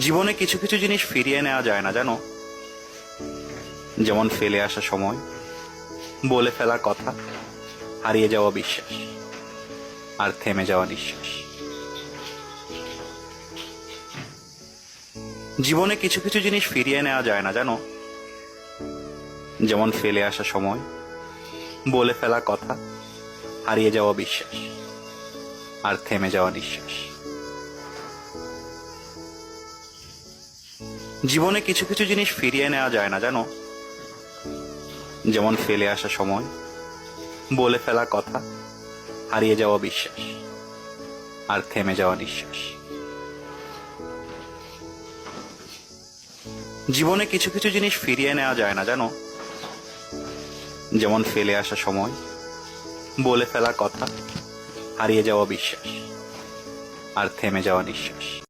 জীবনে কিছু কিছু জিনিস ফিরিয়ে নেওয়া যায় না জানো, যেমন ফেলে আসা সময়, বলে ফেলা কথা, হারিয়ে যাওয়া বিশ্বাস, আর থেমে যাওয়া নিঃশ্বাস। জীবনে কিছু কিছু জিনিস ফিরিয়ে নেওয়া যায় না জানো, যেমন ফেলে আসা সময়, বলে ফেলা কথা, হারিয়ে যাওয়া বিশ্বাস, আর থেমে যাওয়া নিঃশ্বাস। জীবনে কিছু কিছু জিনিস ফিরিয়ে নেওয়া যায় না জানো, যেমন ফেলে আসা সময়, বলে ফেলা কথা, হারিয়ে যাওয়া বিশ্বাস, আর থেমে যাওয়া নিঃশ্বাস। জীবনে কিছু কিছু জিনিস ফিরিয়ে নেওয়া যায় না জানো, যেমন ফেলে আসা সময়, বলে ফেলা কথা, হারিয়ে যাওয়া বিশ্বাস, আর থেমে যাওয়া নিঃশ্বাস।